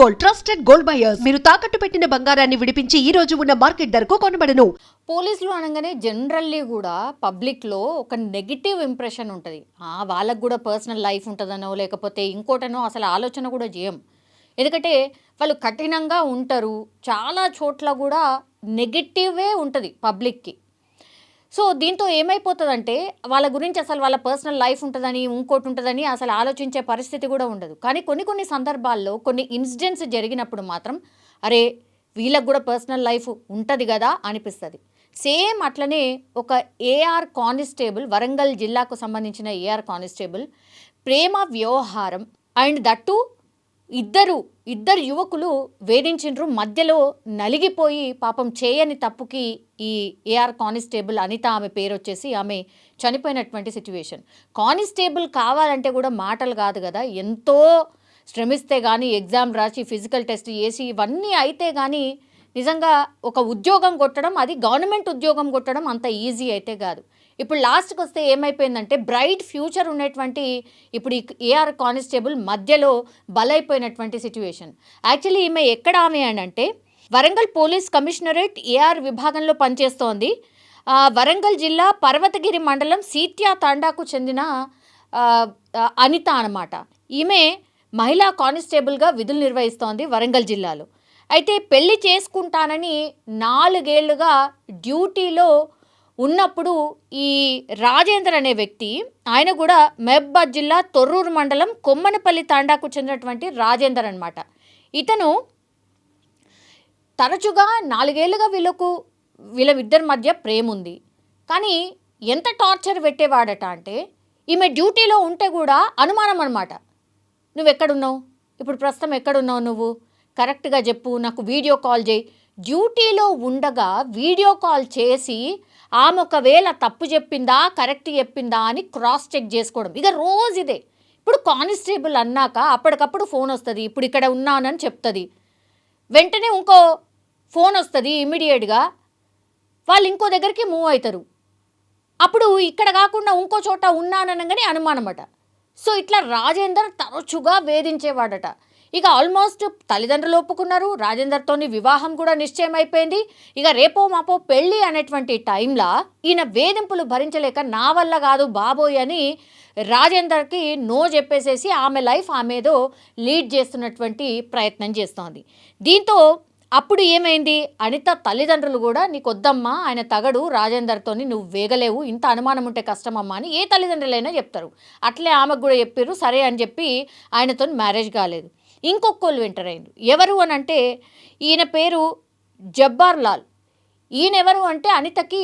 Gold, trusted gold buyers. మీరు తాకట్టు పెట్టిన బంగారాన్ని విడిపించి ఈ రోజు ఉన్న మార్కెట్ ధరకు కొనబడను. పోలీసులు అనగానే జనరల్లీ కూడా పబ్లిక్లో ఒక నెగిటివ్ ఇంప్రెషన్ ఉంటుంది. వాళ్ళకు కూడా పర్సనల్ లైఫ్ ఉంటుందనో లేకపోతే ఇంకోటనో అసలు ఆలోచన కూడా చేయం. ఎందుకంటే వాళ్ళు కఠినంగా ఉంటారు. చాలా చోట్ల కూడా నెగిటివే ఉంటుంది పబ్లిక్కి. సో దీంతో ఏమైపోతుందంటే వాళ్ళ గురించి అసలు వాళ్ళ పర్సనల్ లైఫ్ ఉంటుందని ఇంకోటి ఉంటుందని అసలు ఆలోచించే పరిస్థితి కూడా ఉండదు. కానీ కొన్ని సందర్భాల్లో కొన్ని ఇన్సిడెంట్స్ జరిగినప్పుడు మాత్రం అరే వీళ్ళకు కూడా పర్సనల్ లైఫ్ ఉంటుంది కదా అనిపిస్తుంది. సేమ్ అట్లనే ఒక ఏఆర్ కానిస్టేబుల్, వరంగల్ జిల్లాకు సంబంధించిన ఏఆర్ కానిస్టేబుల్ ప్రేమ వ్యవహారం అండ్ దట్టు ఇద్దరు యువకులు వేధించిండ్రు. మధ్యలో నలిగిపోయి పాపం చేయని తప్పుకి ఈ ఏఆర్ కానిస్టేబుల్ అనిత, ఆమె పేరు వచ్చేసి, ఆమె చనిపోయినటువంటి సిచ్యువేషన్. కానిస్టేబుల్ కావాలంటే కూడా మాటలు కాదు కదా, ఎంతో శ్రమిస్తే కానీ ఎగ్జామ్ రాసి ఫిజికల్ టెస్ట్ చేసి ఇవన్నీ అయితే కానీ నిజంగా ఒక ఉద్యోగం కొట్టడం, అది గవర్నమెంట్ ఉద్యోగం కొట్టడం అంత ఈజీ అయితే కాదు. ఇప్పుడు లాస్ట్కి వస్తే ఏమైపోయిందంటే బ్రైట్ ఫ్యూచర్ ఉన్నటువంటి ఇప్పుడు ఈ ఏఆర్ కానిస్టేబుల్ మధ్యలో బలైపోయినటువంటి సిచ్యువేషన్. యాక్చువల్లీ ఈమె ఎక్కడ ఆమె అని అంటే వరంగల్ పోలీస్ కమిషనరేట్ ఏఆర్ విభాగంలో పనిచేస్తోంది. వరంగల్ జిల్లా పర్వతగిరి మండలం సీత్యా తాండాకు చెందిన అనిత అన్నమాట. ఈమె మహిళా కానిస్టేబుల్గా విధులు నిర్వహిస్తోంది వరంగల్ జిల్లాలో. అయితే పెళ్లి చేసుకుంటానని 4 ఏళ్లుగా డ్యూటీలో ఉన్నప్పుడు ఈ రాజేందర్ అనే వ్యక్తి, ఆయన కూడా మహబూబాద్ జిల్లా తొర్రూరు మండలం కొమ్మనపల్లి తాండాకు చెందినటువంటి రాజేందర్ అనమాట. ఇతను తరచుగా 4 ఏళ్లుగా వీళ్ళిద్దరి మధ్య ప్రేమ ఉంది. కానీ ఎంత టార్చర్ పెట్టేవాడట అంటే ఈమె డ్యూటీలో ఉంటే కూడా అనుమానం అనమాట. నువ్వెక్కడున్నావు, ఇప్పుడు ప్రస్తుతం ఎక్కడున్నావు, నువ్వు కరెక్ట్గా చెప్పు, నాకు వీడియో కాల్ చేయి. డ్యూటీలో ఉండగా వీడియో కాల్ చేసి ఆమె ఒకవేళ తప్పు చెప్పిందా కరెక్ట్ చెప్పిందా అని క్రాస్ చెక్ చేసుకోవడం ఇక రోజు ఇదే. ఇప్పుడు కానిస్టేబుల్ అన్నాక అప్పటికప్పుడు ఫోన్ వస్తుంది, ఇప్పుడు ఇక్కడ ఉన్నానని చెప్తుంది, వెంటనే ఇంకో ఫోన్ వస్తుంది, ఇమీడియట్గా వాళ్ళు ఇంకో దగ్గరికి మూవ్ అవుతారు. అప్పుడు ఇక్కడ కాకుండా ఇంకో చోట ఉన్నాననగానే అనుమానమట. సో ఇట్లా రాజేందర్ తరచుగా వేధించేవాడట. ఇక ఆల్మోస్ట్ తల్లిదండ్రులు ఒప్పుకున్నారు, రాజేందర్తోని వివాహం కూడా నిశ్చయం అయిపోయింది. ఇక రేపో మాపో పెళ్ళి అనేటువంటి టైంలో ఈయన వేధింపులు భరించలేక నా వల్ల కాదు బాబోయ్ అని రాజేందర్కి నో చెప్పేసేసి ఆమె లైఫ్ ఆమెదో లీడ్ చేస్తున్నటువంటి ప్రయత్నం చేస్తోంది. దీంతో అప్పుడు ఏమైంది, అనిత తల్లిదండ్రులు కూడా నీకు వద్దమ్మా, ఆయన తగడు, రాజేందర్తోని నువ్వు వేగలేవు, ఇంత అనుమానం ఉంటే కష్టమమ్మా అని ఏ తల్లిదండ్రులైనా చెప్తారు. అట్లే ఆమెకు కూడా చెప్పారు, సరే అని చెప్పి ఆయనతో మ్యారేజ్ కాలేదు. ఇంకొకళ్ళు వెంటర్ అయింది. ఎవరు అని అంటే ఈయన పేరు జబ్బార్ లాల్. ఈయన ఎవరు అంటే అనితకి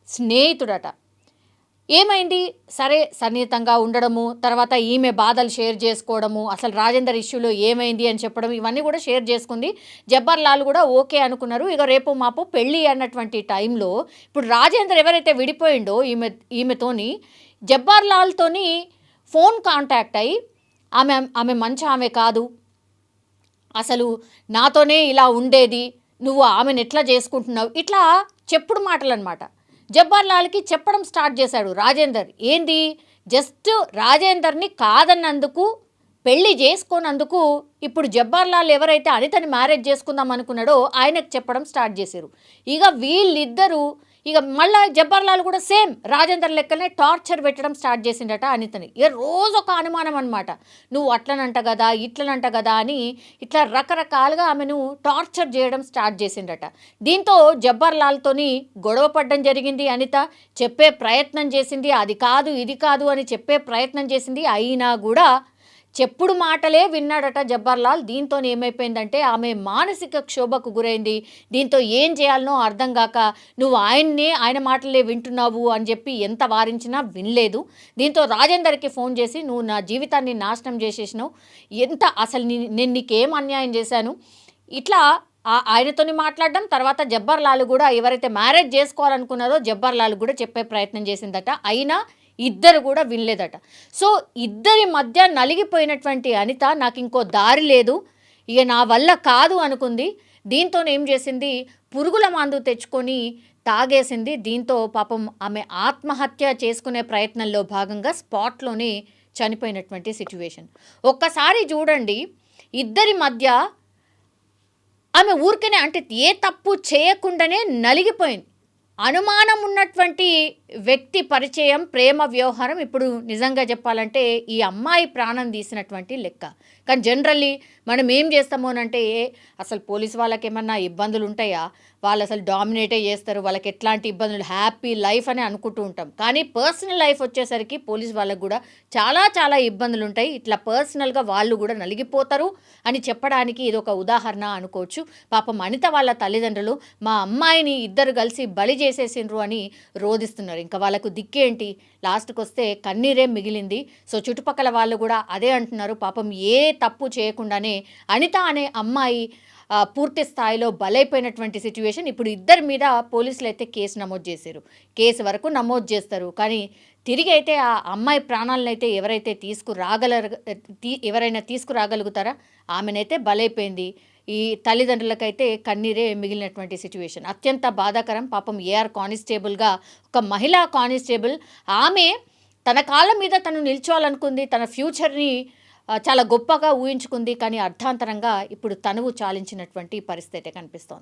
స్నేహితుడట. ఏమైంది, సరే సన్నిహితంగా ఉండడము, తర్వాత ఈమె బాధలు షేర్ చేసుకోవడము, అసలు రాజేందర్ ఇష్యూలో ఏమైంది అని చెప్పడం, ఇవన్నీ కూడా షేర్ చేసుకుంది. జబ్బార్ లాల్ కూడా ఓకే అనుకున్నారు. ఇక రేపు మాపో పెళ్ళి అన్నటువంటి టైంలో ఇప్పుడు రాజేందర్ ఎవరైతే విడిపోయిండో ఈమెతోని జబ్బార్ లాల్తోని ఫోన్ కాంటాక్ట్ అయ్యి ఆమె మంచి ఆమె కాదు, అసలు నాతోనే ఇలా ఉండేది, నువ్వు ఆమెను ఎట్లా చేసుకుంటున్నావు, ఇట్లా చెప్పుడు మాటలు అనమాట. జబ్బార్ లాల్కి చెప్పడం స్టార్ట్ చేశాడు రాజేందర్. ఏంది, జస్ట్ రాజేందర్ని కాదన్నందుకు, పెళ్లి చేసుకోనందుకు ఇప్పుడు జబ్బార్ లాల్ ఎవరైతే అనితని మ్యారేజ్ చేసుకుందాం అనుకున్నాడో ఆయనకు చెప్పడం స్టార్ట్ చేశారు. ఇక వీళ్ళిద్దరూ ఇక మళ్ళీ జబ్బార్ లాల్ కూడా సేమ్ రాజేందర్ లెక్కనే టార్చర్ పెట్టడం స్టార్ట్ చేసిండట అనితని. ఇక రోజు ఒక అనుమానం అనమాట, నువ్వు అట్లనంట కదా ఇట్లనంట కదా అని ఇట్లా రకరకాలుగా ఆమెను టార్చర్ చేయడం స్టార్ట్ చేసిండట. దీంతో జబ్బార్ లాల్తోని గొడవ పడడం జరిగింది. అనిత చెప్పే ప్రయత్నం చేసింది, అది కాదు ఇది కాదు అని చెప్పే ప్రయత్నం చేసింది. అయినా కూడా చెప్పుడు మాటలే విన్నాడట జబ్బార్ లాల్. దీంతో ఏమైపోయిందంటే ఆమె మానసిక క్షోభకు గురైంది. దీంతో ఏం చేయాలనో అర్థం కాక నువ్వు ఆయన మాటలే వింటున్నావు అని చెప్పి ఎంత వారించినా వినలేదు. దీంతో రాజేందర్కి ఫోన్ చేసి నువ్వు నా జీవితాన్ని నాశనం చేసేసినావు, ఎంత అసలు నేను నీకేం అన్యాయం చేశాను, ఇట్లా ఆయనతోని మాట్లాడడం. తర్వాత జబ్బార్ లాల్ కూడా ఎవరైతే మ్యారేజ్ చేసుకోవాలనుకున్నారో జబ్బార్ లాల్ కూడా చెప్పే ప్రయత్నం చేసిందట. అయినా ఇద్దరు కూడా వినలేదట. సో ఇద్దరి మధ్య నలిగిపోయినటువంటి అనిత నాకు ఇంకో దారి లేదు, ఇక నా వల్ల కాదు అనుకుంది. దీంతో ఏం చేసింది, పురుగుల మందు తెచ్చుకొని తాగేసింది. దీంతో పాపం ఆమె ఆత్మహత్య చేసుకునే ప్రయత్నంలో భాగంగా స్పాట్లోనే చనిపోయినటువంటి సిచ్యువేషన్. ఒక్కసారి చూడండి, ఇద్దరి మధ్య ఆమె ఊరికనే అంటే ఏ తప్పు చేయకుండానే నలిగిపోయింది. అనుమానం ఉన్నటువంటి వ్యక్తి పరిచయం, ప్రేమ వ్యవహారం ఇప్పుడు నిజంగా చెప్పాలంటే ఈ అమ్మాయి ప్రాణం తీసినటువంటి లెక్క. కానీ జనరల్లీ మనం ఏం చేస్తాము అనంటే అసలు పోలీసు వాళ్ళకి ఏమన్నా ఇబ్బందులు ఉంటాయా, వాళ్ళు అసలు డామినేటే చేస్తారు, వాళ్ళకి ఎట్లాంటి ఇబ్బందులు, హ్యాపీ లైఫ్ అని అనుకుంటూ ఉంటాం. కానీ పర్సనల్ లైఫ్ వచ్చేసరికి పోలీసు వాళ్ళకు కూడా చాలా చాలా ఇబ్బందులు ఉంటాయి. ఇట్లా పర్సనల్గా వాళ్ళు కూడా నలిగిపోతారు అని చెప్పడానికి ఇది ఒక ఉదాహరణ అనుకోవచ్చు. పాపం అనిత వాళ్ళ తల్లిదండ్రులు మా అమ్మాయిని ఇద్దరు కలిసి బలి చేసేసిండ్రు అని రోధిస్తున్నారు. ఇంకా వాళ్ళకు దిక్కేంటి, లాస్ట్కి వస్తే కన్నీరే మిగిలింది. సో చుట్టుపక్కల వాళ్ళు కూడా అదే అంటున్నారు. పాపం ఏ తప్పు చేయకుండానే అనిత అనే అమ్మాయి పూర్తి స్థాయిలో బలైపోయినటువంటి సిచ్యువేషన్. ఇప్పుడు ఇద్దరి మీద పోలీసులు అయితే కేసు నమోదు చేశారు. కేసు వరకు నమోదు చేస్తారు, కానీ తిరిగి అయితే ఆ అమ్మాయి ప్రాణాలను అయితే ఎవరైనా తీసుకురాగలుగుతారా? ఆమెనైతే బలైపోయింది. ఈ తల్లిదండ్రులకైతే కన్నీరే మిగిలినటువంటి సిచ్యువేషన్. అత్యంత బాధాకరం. పాపం ఏఆర్ కానిస్టేబుల్గా ఒక మహిళా కానిస్టేబుల్, ఆమె తన కాళ్ళ మీద తను నిల్చోవాలనుకుంది, తన ఫ్యూచర్ని చాలా గొప్పగా ఊహించుకుంది. కానీ అర్థాంతరంగా ఇప్పుడు తనువు చాలించినటువంటి పరిస్థితి కనిపిస్తోంది.